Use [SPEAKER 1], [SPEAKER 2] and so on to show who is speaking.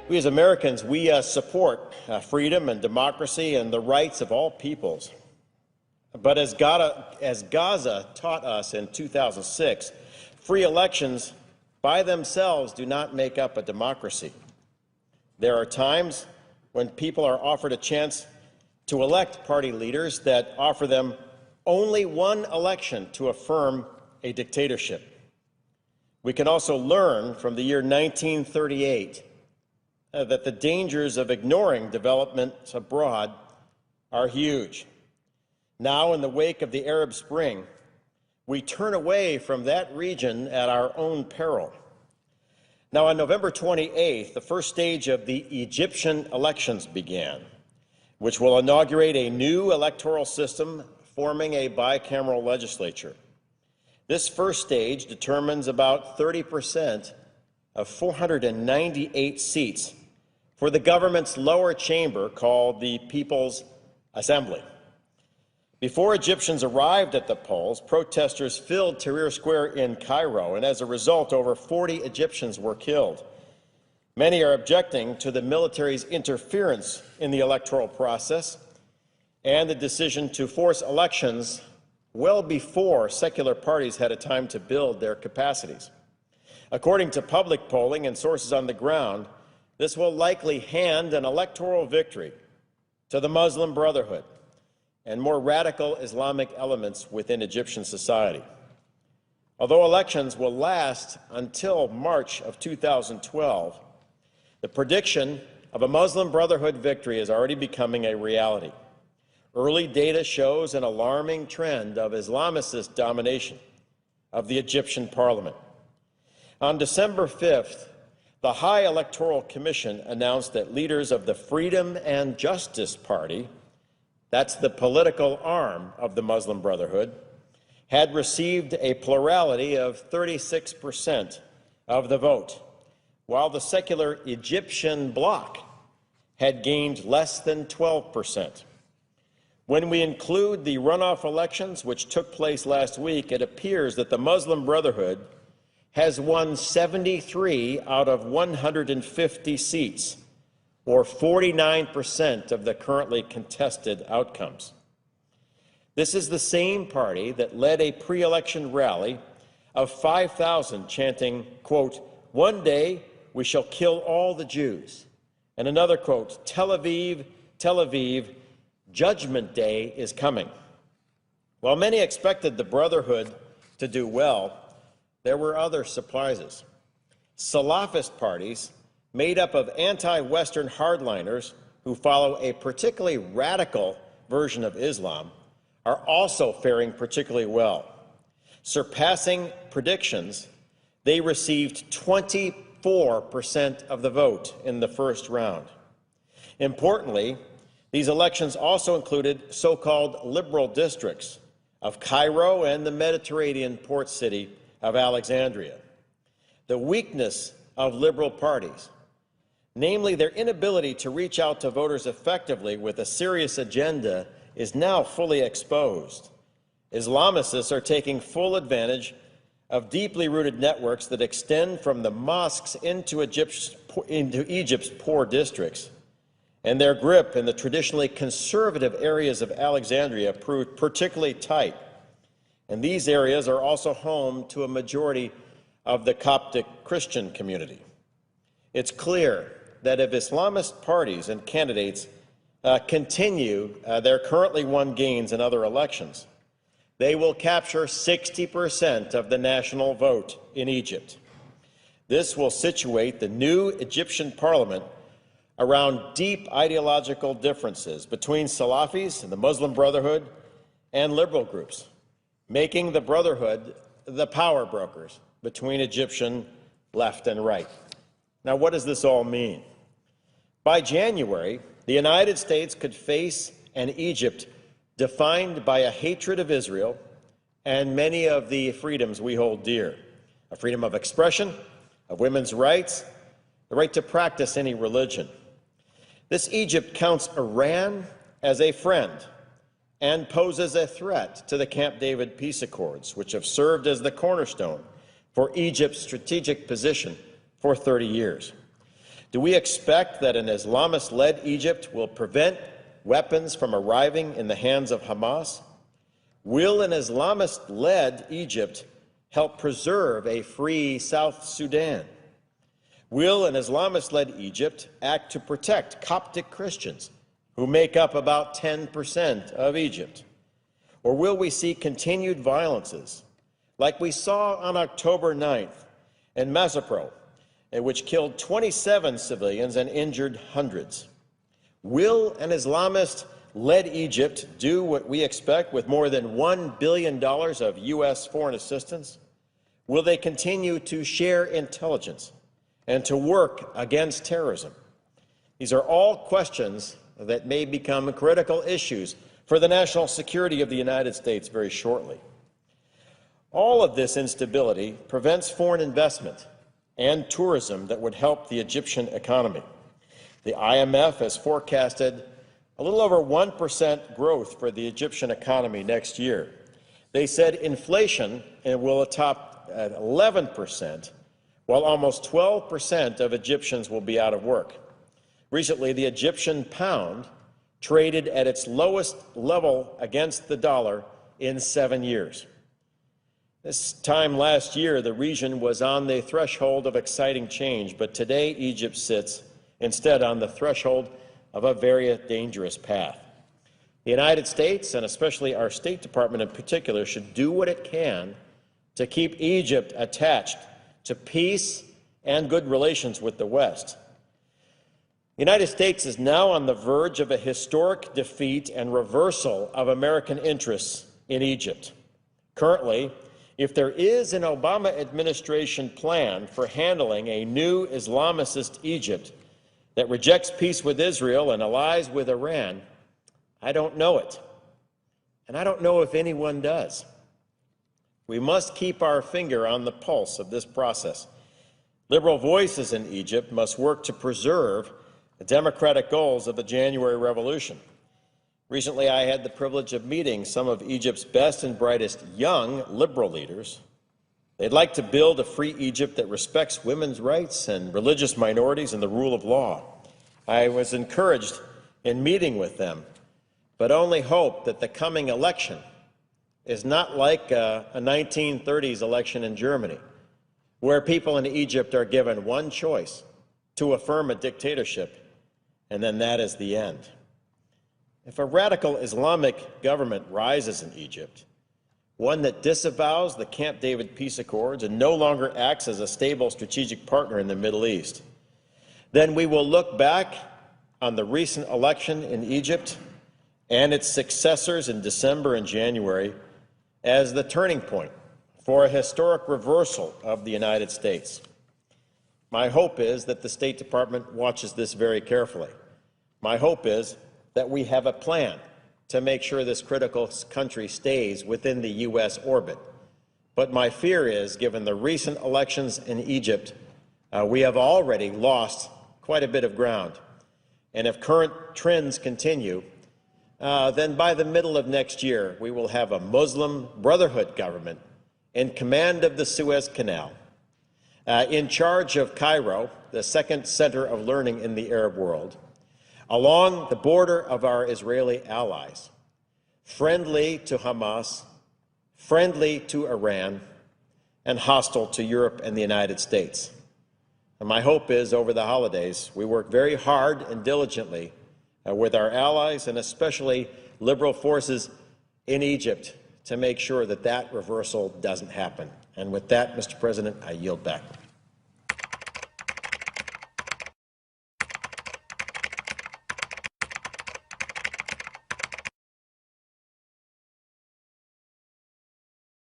[SPEAKER 1] We as Americans, we support freedom and democracy and the rights of all peoples. But as Gaza taught us in 2006, free elections by themselves do not make up a democracy. There are times when people are offered a chance to elect party leaders that offer them only one election to affirm a dictatorship. We can also learn from the year 1938 that the dangers of ignoring developments abroad are huge. Now, in the wake of the Arab Spring, we turn away from that region at our own peril. Now, on November 28th, the first stage of the Egyptian elections began, which will inaugurate a new electoral system forming a bicameral legislature. This first stage determines about 30% of 498 seats for the government's lower chamber called the People's Assembly. Before Egyptians arrived at the polls, protesters filled Tahrir Square in Cairo, and as a result, over 40 Egyptians were killed. Many are objecting to the military's interference in the electoral process and the decision to force elections well before secular parties had a time to build their capacities. According to public polling and sources on the ground, this will likely hand an electoral victory to the Muslim Brotherhood and more radical Islamic elements within Egyptian society. Although elections will last until March of 2012, the prediction of a Muslim Brotherhood victory is already becoming a reality. Early data shows an alarming trend of Islamicist domination of the Egyptian parliament. On December 5th, the High Electoral Commission announced that leaders of the Freedom and Justice Party, that's the political arm of the Muslim Brotherhood, had received a plurality of 36% of the vote, while the secular Egyptian bloc had gained less than 12%. When we include the runoff elections, which took place last week, it appears that the Muslim Brotherhood has won 73 out of 150 seats, or 49% of the currently contested outcomes. This is the same party that led a pre-election rally of 5,000 chanting, quote, "One day we shall kill all the Jews," and another quote, "Tel Aviv, Tel Aviv, Judgment Day is coming." While many expected the Brotherhood to do well, there were other surprises. Salafist parties made up of anti-Western hardliners who follow a particularly radical version of Islam are also faring particularly well. Surpassing predictions, they received 24% of the vote in the first round. Importantly, these elections also included so-called liberal districts of Cairo and the Mediterranean port city of Alexandria. The weakness of liberal parties, namely their inability to reach out to voters effectively with a serious agenda, is now fully exposed. Islamicists are taking full advantage of deeply rooted networks that extend from the mosques into Egypt's poor districts, and their grip in the traditionally conservative areas of Alexandria proved particularly tight. And these areas are also home to a majority of the Coptic Christian community. It's clear that if Islamist parties and candidates continue their currently won gains in other elections, they will capture 60% of the national vote in Egypt. This will situate the new Egyptian parliament around deep ideological differences between Salafis and the Muslim Brotherhood and liberal groups, making the Brotherhood the power brokers between Egyptian left and right. Now, what does this all mean? By January, the United States could face an Egypt defined by a hatred of Israel and many of the freedoms we hold dear: a freedom of expression, of women's rights, the right to practice any religion. This Egypt counts Iran as a friend and poses a threat to the Camp David peace accords, which have served as the cornerstone for Egypt's strategic position for 30 years. Do we expect that an Islamist-led Egypt will prevent weapons from arriving in the hands of Hamas? Will an Islamist-led Egypt help preserve a free South Sudan? Will an Islamist-led Egypt act to protect Coptic Christians, who make up about 10% of Egypt? Or will we see continued violences, like we saw on October 9th in Mazapro, which killed 27 civilians and injured hundreds? Will an Islamist-led Egypt do what we expect with more than $1 billion of U.S. foreign assistance? Will they continue to share intelligence and to work against terrorism? These are all questions that may become critical issues for the national security of the United States very shortly. All of this instability prevents foreign investment and tourism that would help the Egyptian economy. The IMF has forecasted a little over 1% growth for the Egyptian economy next year. They said inflation will top at 11%, while almost 12% of Egyptians will be out of work. Recently, the Egyptian pound traded at its lowest level against the dollar in 7 years. This time last year, the region was on the threshold of exciting change, but today Egypt sits instead on the threshold of a very dangerous path. The United States, and especially our State Department in particular, should do what it can to keep Egypt attached to peace and good relations with the West. The United States is now on the verge of a historic defeat and reversal of American interests in Egypt. Currently, if there is an Obama administration plan for handling a new Islamist Egypt that rejects peace with Israel and allies with Iran, I don't know it. And I don't know if anyone does. We must keep our finger on the pulse of this process. Liberal voices in Egypt must work to preserve the democratic goals of the January Revolution. Recently, I had the privilege of meeting some of Egypt's best and brightest young liberal leaders. They'd like to build a free Egypt that respects women's rights and religious minorities and the rule of law. I was encouraged in meeting with them, but only hope that the coming election is not like a 1930s election in Germany, where people in Egypt are given one choice: to affirm a dictatorship, and then that is the end. If a radical Islamic government rises in Egypt, one that disavows the Camp David peace accords and no longer acts as a stable strategic partner in the Middle East, then we will look back on the recent election in Egypt and its successors in December and January as the turning point for a historic reversal of the United States. My hope is that the State Department watches this very carefully. My hope is that we have a plan to make sure this critical country stays within the U.S. orbit. But my fear is, given the recent elections in Egypt, we have already lost quite a bit of ground. And if current trends continue, then by the middle of next year, we will have a Muslim Brotherhood government in command of the Suez Canal, in charge of Cairo, the second center of learning in the Arab world, along the border of our Israeli allies, friendly to Hamas, friendly to Iran, and hostile to Europe and the United States. And my hope is, over the holidays, we work very hard and diligently with our allies, and especially liberal forces in Egypt, to make sure that that reversal doesn't happen. And with that, Mr. President, I yield back.